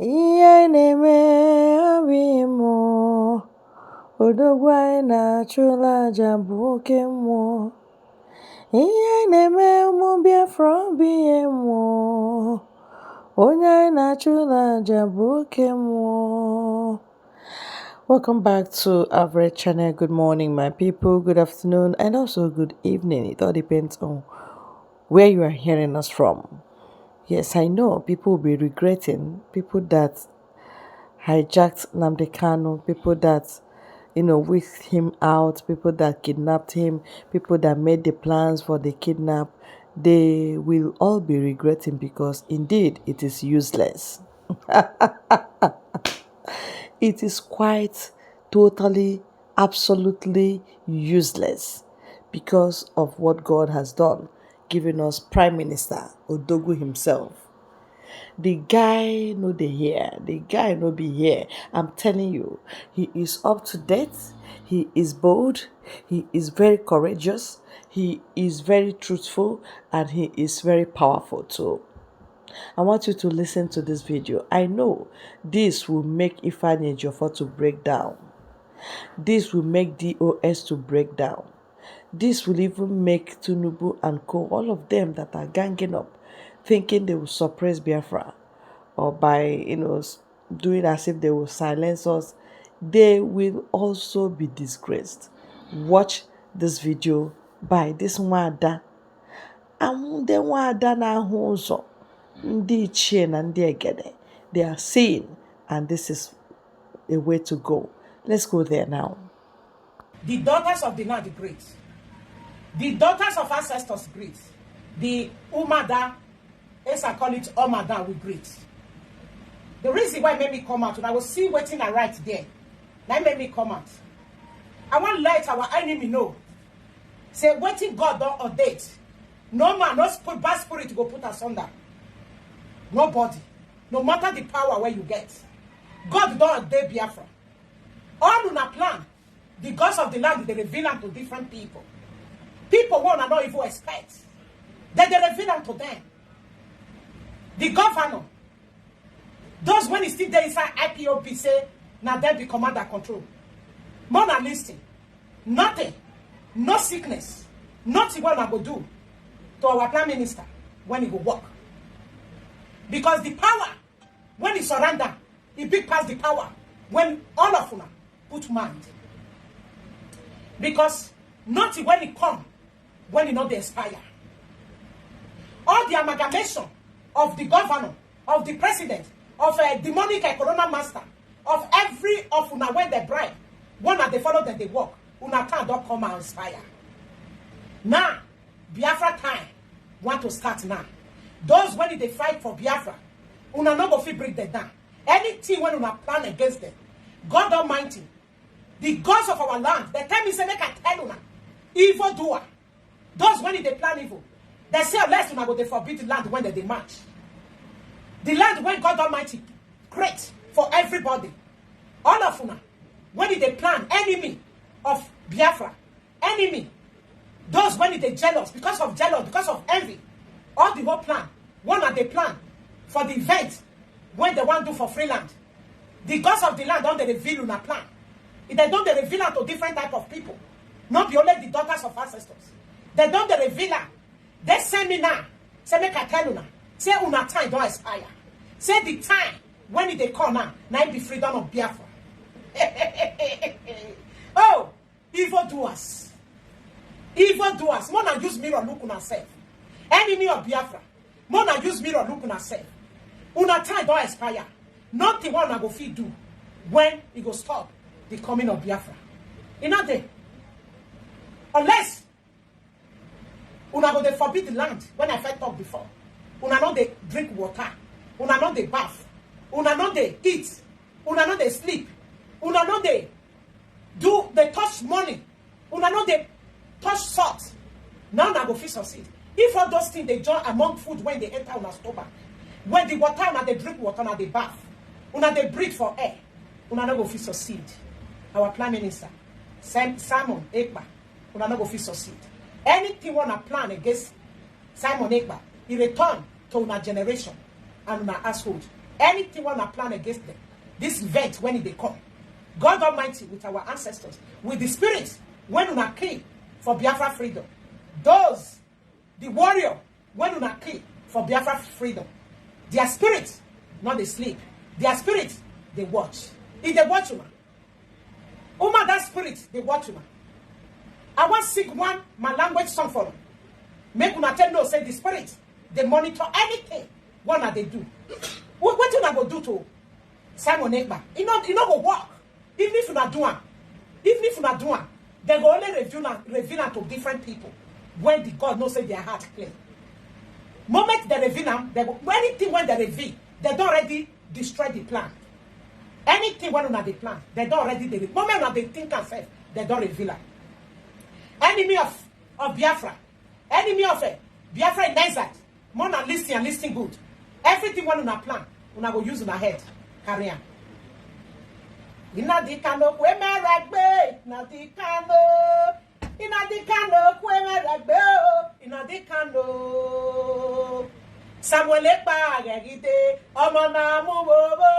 Ihe na-eme abịmụ, odogwu anyị na-achụla aja bụ oke mmụọ. Ihe na-eme ụmụ Biafra bụ ihe mmụọ, onye anyị na-achụla aja bụ oke mmụọ. Welcome back to our red channel. Good morning, my people. Good afternoon, and also good evening. It all depends on where you are hearing us from. Yes, I know people will be regretting, people that hijacked Nnamdi Kanu, people that, whisked him out, people that kidnapped him, people that made the plans for the kidnap. They will all be regretting because indeed it is useless. It is quite totally, absolutely useless because of what God has done, giving us Prime Minister Odogwu himself. The guy no dey here. The guy no be here. I'm telling you, he is up to date. He is bold. He is very courageous. He is very truthful, and he is very powerful too. I want you to listen to this video. I know this will make Ifeanyi Ejiofor to break down. This will make DOS to break down. This will even make Tinubu and co, all of them that are ganging up, thinking they will suppress Biafra, or by, doing as if they will silence us, they will also be disgraced. Watch this video by this Nwada. Ndị Nwada na-ahụ ụzọ, ndị ichie na ndị egede. They are seeing, and this is a way to go. Let's go there now. The daughters of the land great. The daughters of ancestors great. The Umada, as I call it, Omada, we great. The reason why it made me come out, when I was still waiting and right there, that made me come out. I want to let our enemy know. Say, waiting God don't ordain. No man, no bad spirit to go put us under. Nobody. No matter the power where you get. God don't ordain Biafra. All on a plan. The gods of the land, they reveal them to different people. People want to not even expect. Then they reveal them to them. The governor, those when he still there inside IPOB say, now then be commander control. More than listening. Nothing. No sickness. Nothing what I go do to our prime minister when he go work. Because the power, when he surrender, he big past the power when all of them put mind. Because nothing when he come, when he not they expire. All the amalgamation of the governor, of the president, of a demonic corona master, of every of una when they bribe, one that they follow that they walk, una time don't come and inspire. Now, Biafra time want to start now. Those when they fight for Biafra, una not go fit break them down. Anything when una plan against them, God Almighty, the gods of our land, the time he say make I tell una, evil doer. Those when they plan evil, they say unless una go they forbid the land when they march. The land when God Almighty create for everybody. All of una, when they plan enemy of Biafra, enemy, those when they jealous, because of envy, all the whole plan, one that they plan for the event when they want to do for free land. The gods of the land don't they reveal una plan. If they don't they reveal it to different type of people. Not be only the daughters of ancestors. They don't they reveal it. They send me now. Say make I tell una. Say una time don't expire. Say the time when they call now it be freedom of Biafra. Oh, evildoers. Evildoers. More than use mirror look on yourself. Enemy of Biafra. More than use mirror look on yourself. Una time don't expire. Nothing one I go fit do when it go stop the coming of Biafra. You know there. Unless una go they forbid the land when I first talk before. Una know they drink water. Una know they bath. Una know they eat. Una know they sleep. Una know they touch money. Una know they touch salt. Now una go fit succeed. If all those things they join among food when they enter una stomach. When the water una they drink water una they bath. Una they breathe for air. Una no go fit succeed. Our prime minister, Simon Ekpa, una no go fit succeed. Anything wanna plan against Simon Ekpa, he return to una generation and una household. Anything wanna plan against them, this event when they come, God Almighty with our ancestors, with the spirit when una kill for Biafra freedom, those the warrior when una kill for Biafra freedom, their spirit not they sleep, their spirit they watch. If they watch uma that spirit they watch una. I want sing one my language song for them. Make una tell no say the spirit they monitor anything what they do. What you go do to Simon Ekpa? You know go work. Even if you not do one, they go only reveal to different people when the God knows say their heart clear. Moment they reveal them, they go anything when they reveal, they don't already destroy the plan. Anything when they plan, they don't already the moment when they think and say, they don't reveal it. Enemy of Biafra, enemy of Biafra in desert. More than listen good. Everything when una plan, una go use una head. Carry on. Ina di kano kwe meragbe, ina di kano kwe meragbe, ina di kano. Samuel Ekpa wegide, ọmọ na mu bobo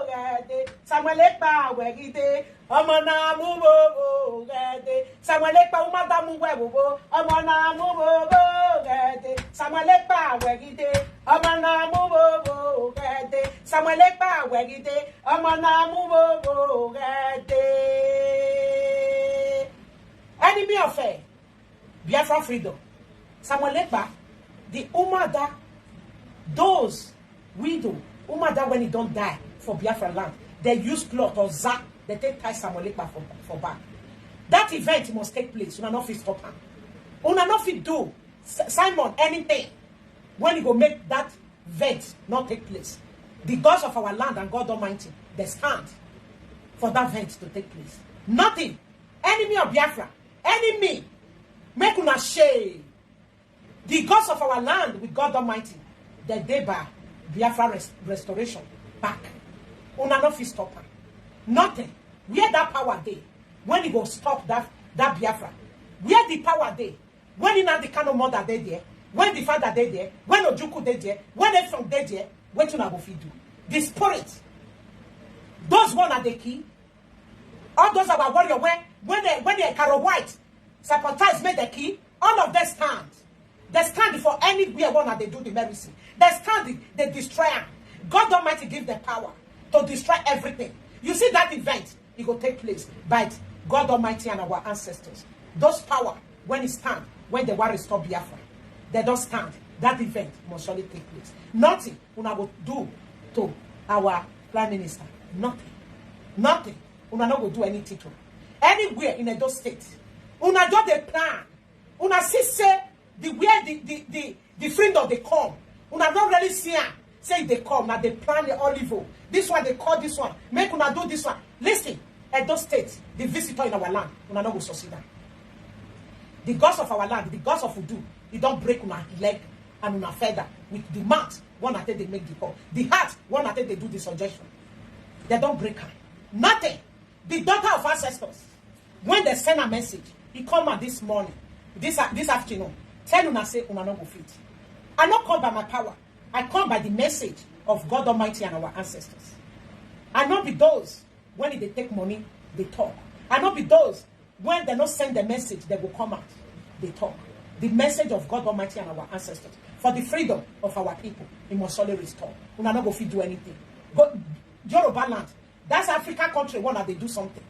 gede. Samuel Ekpa wegide, ọmọ na mu bobo gede. Samuel Ekpa umada mu webobo, ọmọ na mu bobo gede. Samuel Ekpa wegide, ọmọ na mu bobo gede. Samuel Ekpa wegide, ọmọ na mu bobo gede. Enemy of Biafra freedom. Samuel Ekpa, the umada. Those widow, umada when he don't die for Biafra land, they use cloth or zap, they take tie Samuel Ekpa for back. That event must take place. Una not fit stop him. Una not fit do Simon anything when he go make that event not take place. The gods of our land and God Almighty, they stand for that event to take place. Nothing. Enemy of Biafra, enemy, make una shame. The gods of our land with God Almighty, the day by Biafra restoration back. Una no fit stop am. Nothing. Where that power day? When he go stop that Biafra? Where the power day? When in the kind of mother they there? When the father they there? When Ojuku they there? When Efron they there? What you go fit do? The spirit. Those one are the key. All those are warrior when they carry white, sabotage made the key. All of them stand. They stand for anywhere one that they do the medicine. They stand, they destroy them. God Almighty give the power to destroy everything. You see that event, it will take place by God Almighty and our ancestors. Those power, when it stand, when they want to restore Biafra, they don't stand. That event must surely take place. Nothing una go do to our Prime Minister. Nothing. Nothing. Una not go do anything to anywhere in Edo State. Una do the plan. Una see say the where the friend of the come. Una don't really see her. Say they come, now they plan the olive. This one they call this one. Make una do this one. Listen, Edo State, the visitor in our land, una not go succeed. The gods of our land, the gods of Udu, they don't break una leg and una feather with the mouth. One at they make the call. The heart, one at they do the suggestion. They don't break her. Nothing. The daughter of ancestors, when they send a message, he come out this morning, this afternoon, tell una say una not go fit. I not come by my power. I come by the message of God Almighty and our ancestors. I not be those when they take money, they talk. I not be those when they not send the message, they will come out, they talk. The message of God Almighty and our ancestors for the freedom of our people, we must only restore. We not go fit do anything. Go Yoruba land, that's African country. One that they do something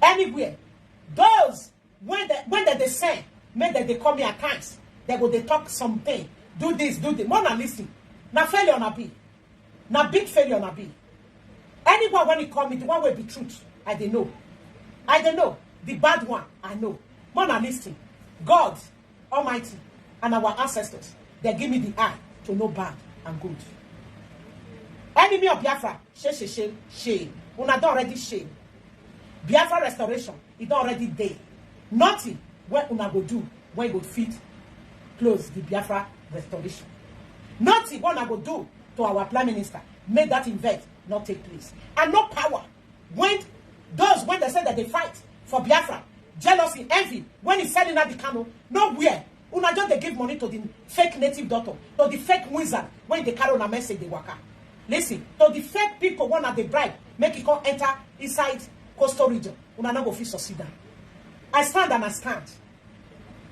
anywhere. Those when they say, make that they come here at times, they go they talk something. Do this, do that. More than listen. Now failure na be. Now big failure na be. Anyone when it come, the one will be truth. I don't know. I don't know. The bad one, I know. More than listen. God Almighty and our ancestors, they give me the eye to know bad and good. Enemy of Biafra, shame. Una don't already shame. Biafra restoration, it already there. Nothing what una go do when you go fit close the Biafra restoration. Nothing what una go do to our Prime Minister make that event not take place. And no power when they say that they fight for Biafra, jealousy, envy, when he's selling out the canoe, nowhere. Una just they give money to the fake native doctor, to the fake wizard when they carry on a message they work out. Listen, to the fake people one at the bribe, make it come enter inside coastal region. Una no go fit succeed am. I stand and I stand.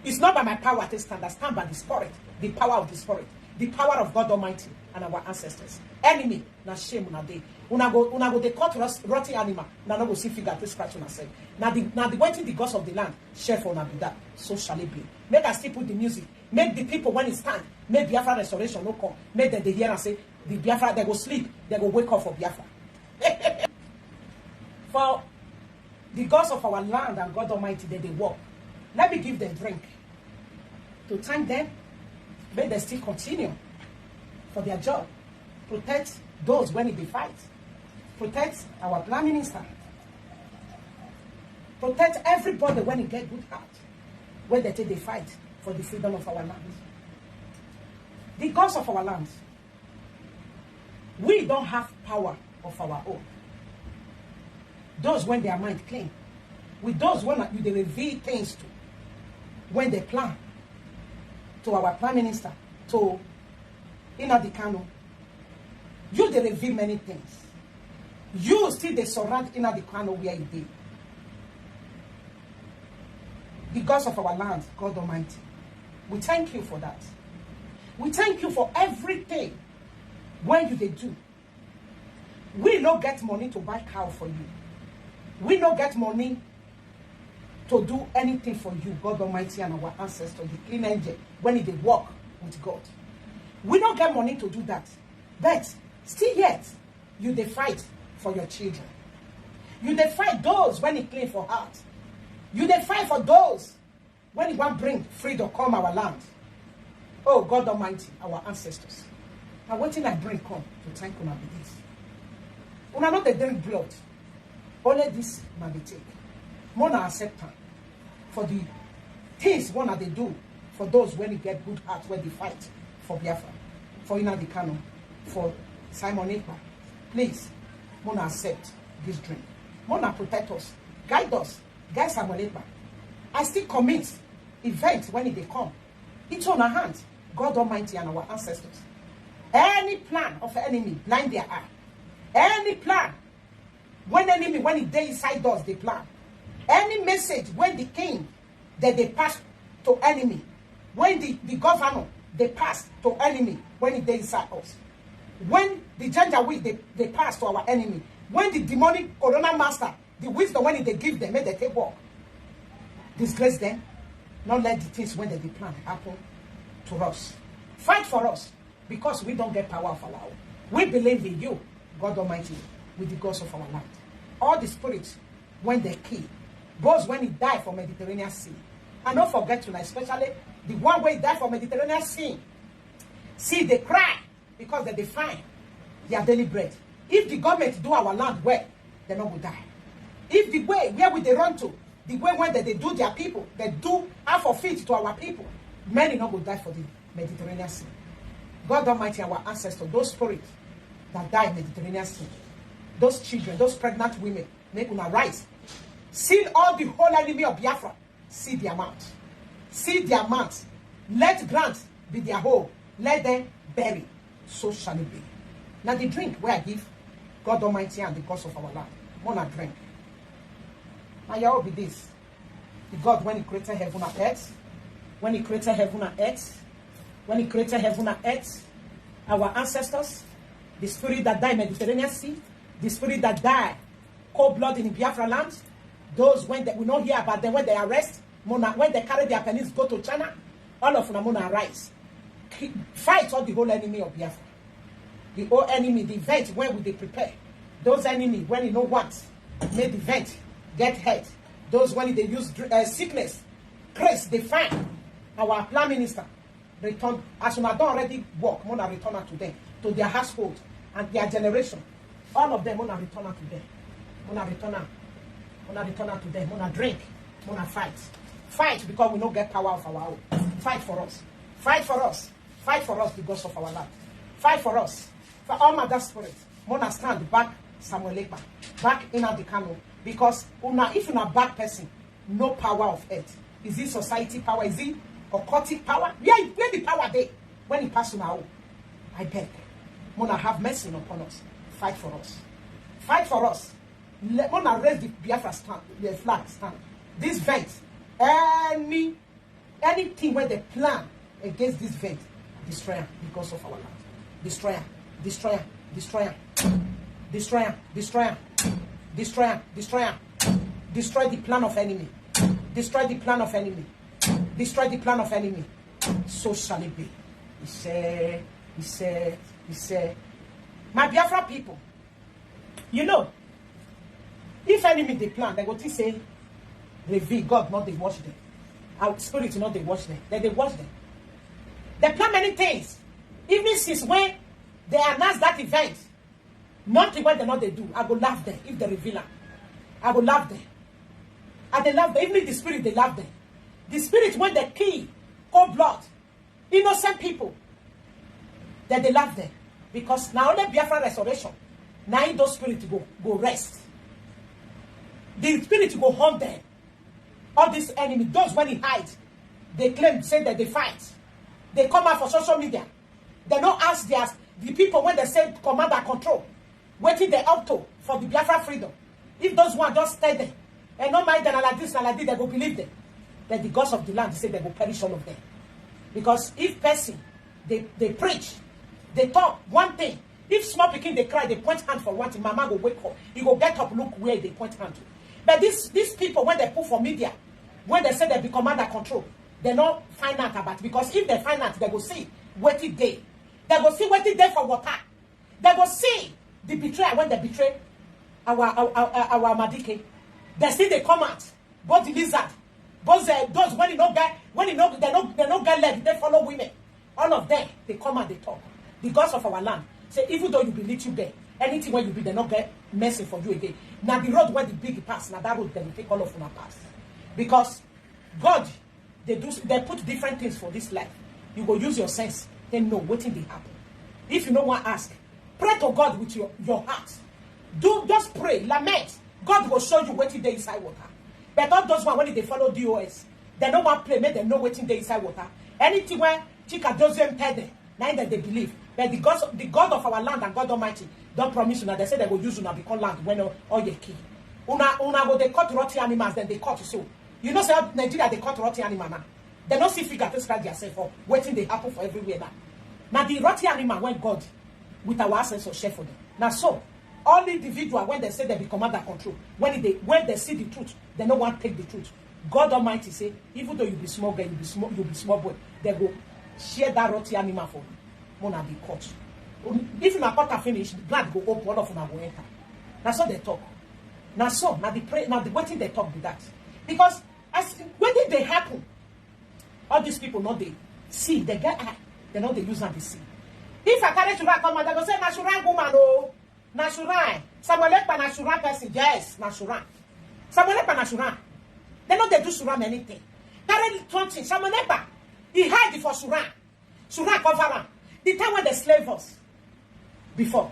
It's not by my power to stand. I stand by the Spirit, the power of the Spirit, the power of God Almighty and our ancestors. Enemy, na shame una dey. Una go they cut rotting animal. Una no go see figure to scratch una say. Now the waiting the gods of the land share for una be that. So shall it be. Make us still put the music. Make the people when it stand. Make Biafra restoration no come. Make them they hear and say the Biafra they go sleep. They go wake up for Biafra. For the gods of our land and God Almighty that they walk. Let me give them drink. To thank them, make them still continue for their job. Protect those when they fight. Protect our Prime Minister. Protect everybody when they get good heart. When they take the fight for the freedom of our land. The gods of our land. We don't have power of our own. Those when their mind clean. With those when they reveal things to. When they plan. To our Prime Minister. To Nnamdi Kanu. You they reveal many things. You still they surround Nnamdi Kanu where you did. The gods of our land, God Almighty. We thank you for that. We thank you for everything when you they do. We don't get money to buy cow for you. We don't get money to do anything for you, God Almighty and our ancestors, the clean angel, when they walk with God. We don't get money to do that. But still yet, you they fight for your children. You they fight those when it clean for heart. You they fight for those when you want bring freedom come our land. Oh God Almighty, our ancestors. Now what thing I bring come to thank una be this. Una not they drink blood. Only this man they take. More than accept them for the things one that they do for those when they get good heart when they fight for Biafra, for Nnamdi Kanu, for Simon Ekpa. Please, more than accept this drink. More than protect us, guide us, guide Simon Ekpa. I still commit events when they come. It's on our hands, God Almighty and our ancestors. Any plan of the enemy blind their eye. Any plan when enemy when it day inside us they plan. Any message when the king that they pass to enemy, when the governor they pass to enemy when it they inside us, when the Janjaweed they pass to our enemy, when the demonic corona master, the wisdom when they give them, make they take walk. Disgrace them, not let the things when they plan happen to us. Fight for us because we don't get power of our own. We believe in you, God Almighty, with the gods of our land. All the spirits when they kill. Both when he died for Mediterranean Sea. And don't forget tonight, especially the one way he died for Mediterranean Sea. See, they cry because they define their daily bread. If the government do our land well, they not will die. If the way where would they run to, the way when they do their people, they do half of it to our people, many not will die for the Mediterranean Sea. God Almighty, our ancestors, those spirits that die in Mediterranean Sea, those children, those pregnant women, make them rise. See all the whole enemy of Biafra. See their mouth. See their mouth. Let grant be their home. Let them bury. So shall it be. Now the drink where I give God Almighty and the gods of our land. Wanna drink. Now you all be this. The God when he created heaven and earth. When he created heaven and earth. When he created heaven and earth. Our ancestors. The spirit that died in Mediterranean Sea. The spirit that died cold blood in the Biafra land. Those when we don't hear about them when they arrest, when they carry their pennies go to China, all of them mona rise. Fight all the whole enemy of Biafra. The whole enemy, the event when we they prepare. Those enemy when you know what, make the event get hurt. Those when they use sickness, grace, they find our Prime Minister return as soon as don't already work, mona return to them, to their household and their generation. All of them mona return to them. Mona return. Mona return to them. Mona drink. Mona fight. Fight because we don't get power of our own. Fight for us. Fight for us. Fight for us, the gods of our land. Fight for us. For all my spirit. Mona stand back Samuel Ekpa. Back Nnamdi Kanu. Because if you're a bad person, no power of earth. Is it society power? Is it occultic power? Where the power there? When it pass on our own. I beg. Mona have mercy upon us. Fight for us. Fight for us. Mona raise the Biafra stand, the flag stand. This vent, anything where they plan against this vent, destroy them because of our land. Destroy them. Destroy them. Destroy them. Destroy them. Destroy them. Destroy them. Destroy them. Destroy the plan of enemy. Destroy the plan of enemy. Destroy the plan of enemy. So shall it be. He said, my Biafra people, you know, if enemy they plan, they go to say, reveal God, not they watch them. Our spirit, not they watch them. Then they watch them. They plan many things. Even since when they announced that event, nothing what they know they do. I go laugh them if they reveal them. I go laugh them. And they laugh them. Even the spirit, they laugh them. The spirit, when they kill, cold blood, innocent people, then they laugh them. Because now only Biafra restoration, now those spirits go rest. The spirit go haunt them. All this enemy, those when he hides, they claim, say that they fight. They come out for social media. They don't ask the people when they say command and control, waiting they up to for the Biafra freedom. If those ones just stay there, and not mind them like this, they go believe them. Then the gods of the land say they will perish all of them. Because if person, they preach, they talk one thing. If small pikin they cry, they point hand for one thing. Mama go wake up. You go get up, look where they point hand to. But these people, when they put for media, when they say they be command and control, they don't find out about it. Because if they find out, they go see what it day. They go see what it day for water. They go see the betrayal when they betray our Madike. They see they come out, both the lizard, both those when you don't get, they don't get leg, they follow women. All of them, they come and they talk. The gods of our land say, even though you be little there, anything when you be, they not get mercy for you again. Now the road where the big pass, now that road they will take all of them pass. Because God, they put different things for this life. You go use your sense, then know what thing they happen. If you don't want to ask, pray to God with your heart. Just pray, lament. God will show you what they inside water. But all those one when they follow DOS, they don't want to play, make them know what they inside water. Anything where Chika doesn't tell them, now that they believe. But the God of our land and God Almighty don't promise you now. They say they will use you now become land when all your key. Una go they cut rotty animals, then they cut so. You know, say Nigeria they cut rotty animal now. They don't see figure to scratch themselves up, waiting they happen for everywhere now. Now the rotty animal when God with our sense of share for them. Now so all individual when they say they be command and control, when they see the truth, they don't want to take the truth. God Almighty say, even though you be small girl, you be small boy, they go share that rotty animal for you. Mona be caught. If you not cut finish, the blood go up, all of them go enter. That's how they talk. Now so, now the waiting they talk with that. Because when did they happen? All these people know they see, they get eye, they know they use and they see. If I carry Shura come and they go say Nashuran woman, oh, Nashuran. Someone like Nashuran person, yes, Nashuran. Someone like Nashuran. They know they do Suran anything. Carry something, someone like he hide it for Suran. Suran cover him. The time when they slave us before,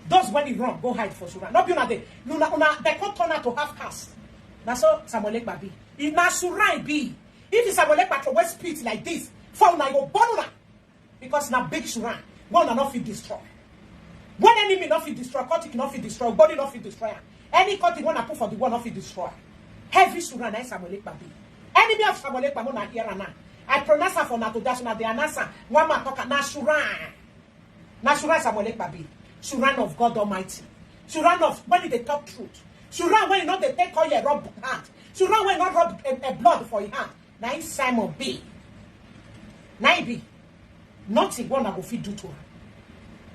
those when he run, go hide for Suran. Not be they can't turn out to have cast. That's all Samuel Ekpa be. If na Suran be, if Samuel Ekpa to West Pit like this, for now you born una. Because na big Suran, one not fit destroy. One enemy not fit destroy, cutting not fit destroy, body not fit destroy. Any cutting one I put for the one not fit destroy. Heavy Suran na Samuel Ekpa be. Enemy of Samuel Ekpa mo na here and now. I pronounce her for Nato Dash na the answer. One man talk Nashuran. Nashuran Samuel Ekpa be. Shuran of God Almighty. Shuran of when they talk truth. Shuran when you know they take all your rub hand. Shuran when you not rub a blood for your hand. Now it's Simon B. Now it be. Nothing one I go fit do to her.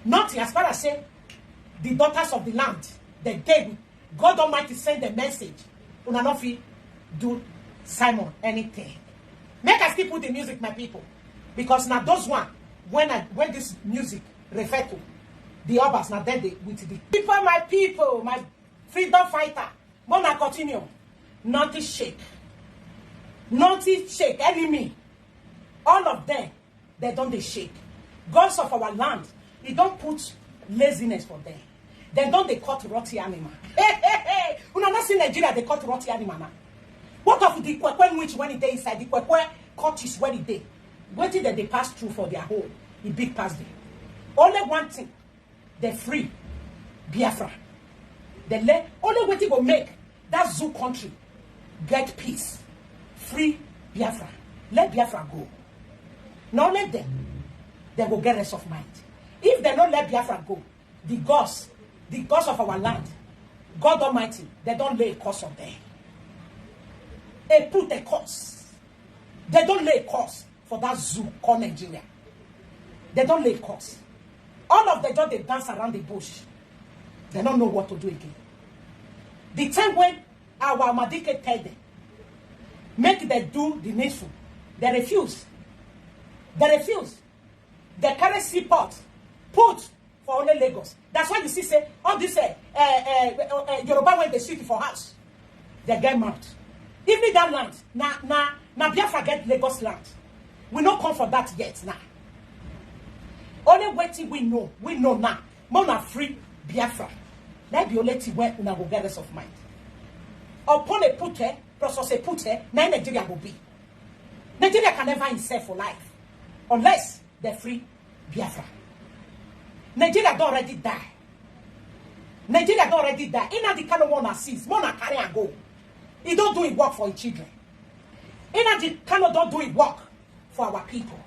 Nothing as far as say the daughters of the land, the day God Almighty send a message. Una not fit do Simon anything. Make us keep put the music, my people. Because now those one, when this music refer to the others, now then they with the people, my freedom fighter. Mona continue. Nothing shake. Nothing shake. Enemy. All of them, they don't they shake. Gods of our land, he don't put laziness for them. They don't they cut rotty animal. Hey. You know not see Nigeria, they cut rotty animal now. What of the kwekwe which when it day inside the kwekwe cut is when it day? What did they pass through for their home? The big pass day. Only one thing. the free Biafra. The only way to go make that zoo country get peace. Free Biafra. Let Biafra go. Now let them. They will get rest of mind. If they don't let Biafra go, the gods of our land, God Almighty, they don't lay a curse on them. They put a curse. They don't lay a curse for that zoo called Nigeria. They don't lay a curse. All of them just they dance around the bush. They don't know what to do again. The time when our Madike tell them, make them do the needful, they refuse. They refuse. They carry seaport, put for only Lagos. That's why you see say all this Yoruba when they shoot for house, they get mad. Even that land, na Biafra get Lagos land. We not come for that yet now. Only waiting we know now. More free Biafra. That be only thing where una go get rest of mind. Upon a pute, process a pute, now Nigeria will be. Nigeria can never insert for life unless they're free Biafra. Nigeria don't already die. Nigeria don't already die. Ina the kind of one sees, wanna carry and go. He don't do it work for his children. Ina the kind of don't do it work for our people.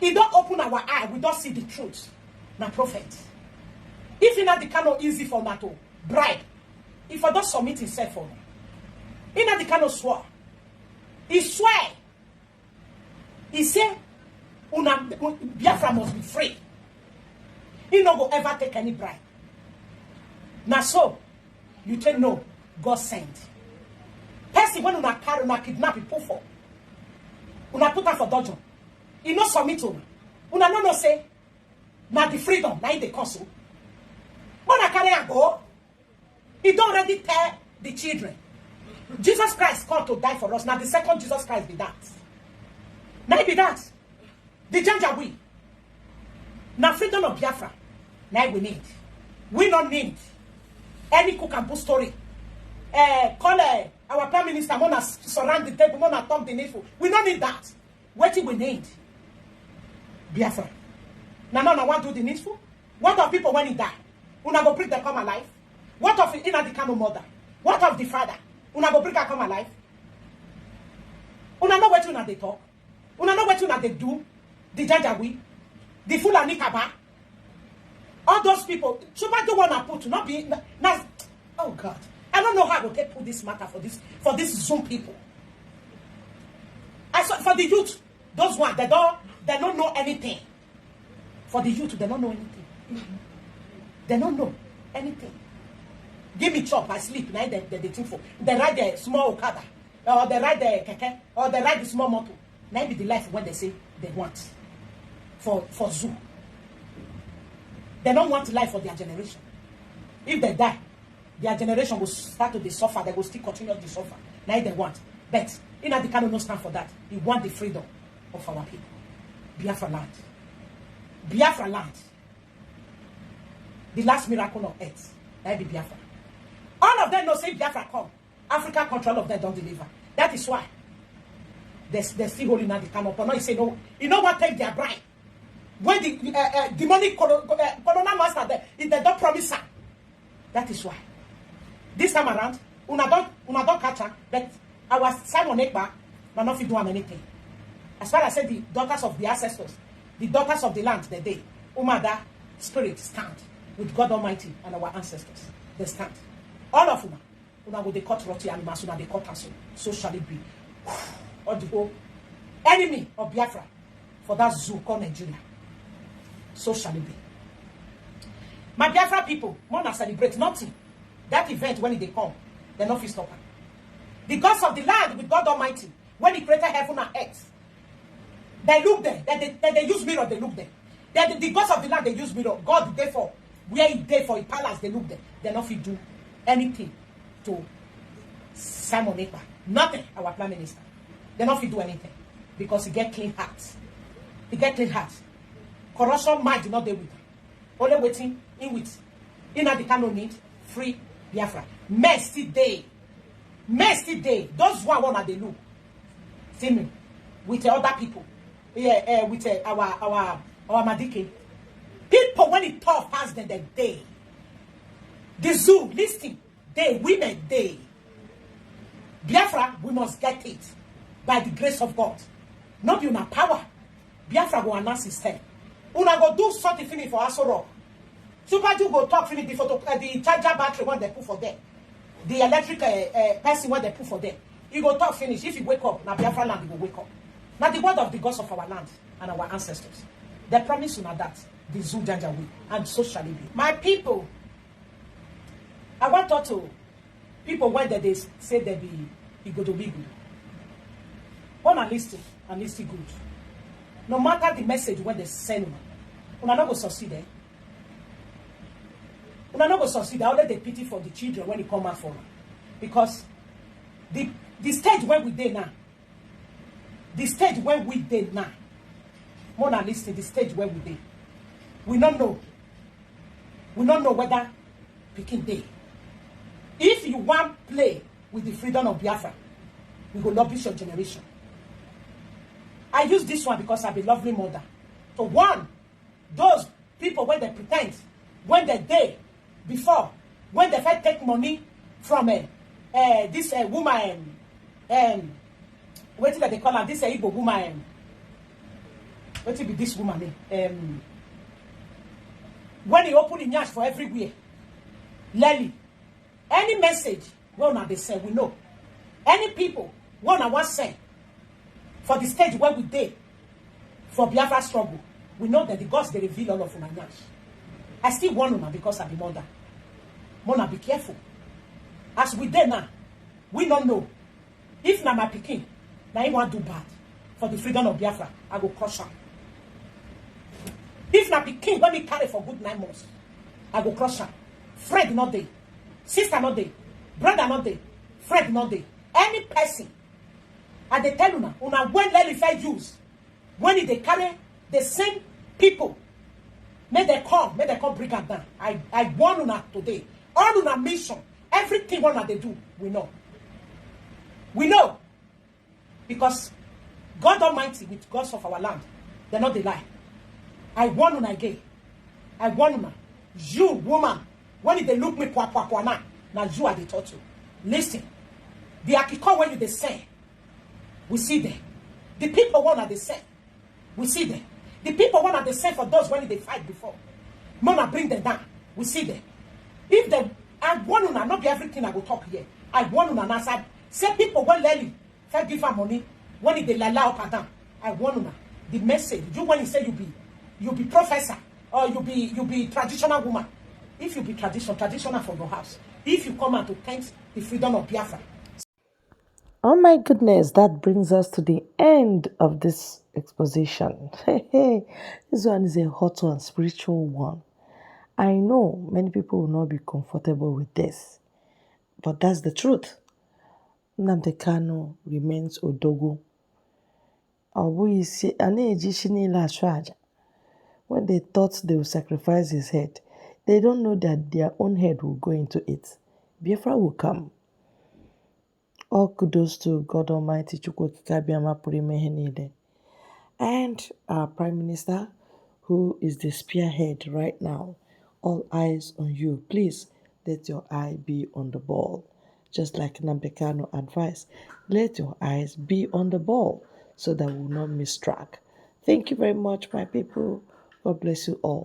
He don't open our eye. We don't see the truth. Na prophet. If ina the kind of easy for NATO, bribe. If I don't submit himself for me. Ina the kind of swear. He swear. He say, Biafra must be free. He no go ever take any bribe. Now so, you tell no, God sent. Person when una carry, una kidnap people for. Una put her for dungeon. He no submit to. Una no say, now the freedom, now in the council. When I carry and go, he don't already tell the children. Jesus Christ called to die for us. Now the second Jesus Christ be that. Now be that. The Janja we. Now freedom of Biafra. Now we need. We don't need any cook and put story. Call our prime minister, Mona surround the table, Mona talk the needful. We don't need that. What do we need? Biafra. Now, want to do the needful? What of people when he die? Una go bring them come alive? What of Ina the kind of mother? What of the father? Una go bring her come alive? Una know what una they talk? Una know what una they do? The Jajawi? The Fulani Kaba? All those people, Chuba don't want to put, not be, now, oh God. I don't know how to get put this matter for this Zoom people. I saw for the youth, those ones, they don't know anything. For the youth, they don't know anything. They don't know anything. Give me chop, I sleep, now they think for. They ride the small Okada, or they ride the keke, or they ride the small motor. Now be the life when they say they want. For zoo. They don't want life for their generation. If they die, their generation will start to suffer. They will still continue to suffer. Now they want. But in the cannot no stand for that. We want the freedom of our people. Biafra land. Biafra land. The last miracle on earth. That be Biafra. All of them know say Biafra come. Africa control of them don't deliver. That is why they're still holding out the camel. But now you say no. You know what? Take their bribe. When the demonic colonel master they don't promise her. That is why. This time around, una don't catch her, but our Simon Ekba will not do anything. As far as I said, the daughters of the ancestors, the daughters of the land, the day, Umada spirit stand with God Almighty and our ancestors. They stand. All of una will they cut roti animals, una they cut us. So shall it be. Or the whole enemy of Biafra for that zoo called Nigeria. So shall it be. My Biafra people, more than celebrate nothing. That event when they come, they're not stop. The gods of the land with God Almighty, when He created heaven and earth, they look there. They use mirror. They look there. The gods of the land they use mirror. God there for where He there for a palace. They look there. They not fit do anything to Simon Ekpa. Nothing. Our prime minister. They not fit do anything because he get clean heart. He get clean heart. Corruption mind did not deal with. Only waiting in with. In the kind of need free Biafra. Mercy day. Mercy day. Those one they look. See me with other people. Yeah, with our Madike. People people when it tough past them, the day. The zoo, listen, they, women, they. Biafra, we must get it by the grace of God. Not be una power. Biafra go announce his time. Una go do something finish for Asoro. Super do go talk finish the photo, the charger battery when they put for them. The electric person when they put for them. You go talk finish. If you wake up, now Biafra land you go wake up. Now the word of the gods of our land and our ancestors. They promise you now that the zoo janja will, and so shall it be. My people, I want to talk to people when they say they be go to be good. One and listen good. No matter the message when they send you, una not go succeed there. Una not go succeed. I only they pity for the children when it come out for them. Because the stage where we there now, the stage where we there now, more than listen, the stage where we there, we don't know. We don't know whether picking day. If you want play with the freedom of Biafra, we go love your generation. I use this one because I'm a lovely mother. To warn those people when they pretend, when they day before, when they first take money from this woman, what did they call her? This Igbo woman. What be this woman? When he open the nyash for everywhere, Lely, any message, well, now they say we know. Any people, one I want say for the stage where we did for Biafra struggle, we know that the gods they reveal all of them. I still warn them because I'm the mother. Mona, be careful. As we did now, we don't know. If na my pikin, now he want do bad for the freedom of Biafra, I go crush him. If na pikin when we carry for good 9 months, I go crush him. Fred not there, sister not there, brother not there, Fred not there. Any person, and they tell una when let if use, when they carry the same people, may they come bring them down. I warn una today. All una mission, everything one they do, we know. We know. Because God Almighty with gods of our land, they're not the lie. I warn una again. I warn una. You, woman, when they look me now you are the turtle. Listen. The akiko when you they say, we see them. The people want they say, we see them. The people want they say for those when they fight before. Mama bring them down. We see them. If they, I want una not be everything I will talk here. I want una answer. Say people want Lely, if give her money when they allow up and down. I want una the message. You when you say you be professor or you be traditional woman. If you be traditional for your house. If you come out to thank the freedom of Biafra. Oh my goodness, that brings us to the end of this exposition. This one is a hot one, spiritual one. I know many people will not be comfortable with this, but that's the truth. Nnamdi Kanu remains Odogu. When they thought they would sacrifice his head, they don't know that their own head will go into it. Biafra will come. All kudos to God Almighty Chukwukikabiama Purimehenide. And our Prime Minister, who is the spearhead right now. All eyes on you. Please let your eye be on the ball. Just like Nampekano advised, let your eyes be on the ball so that we will not miss track. Thank you very much, my people. God bless you all.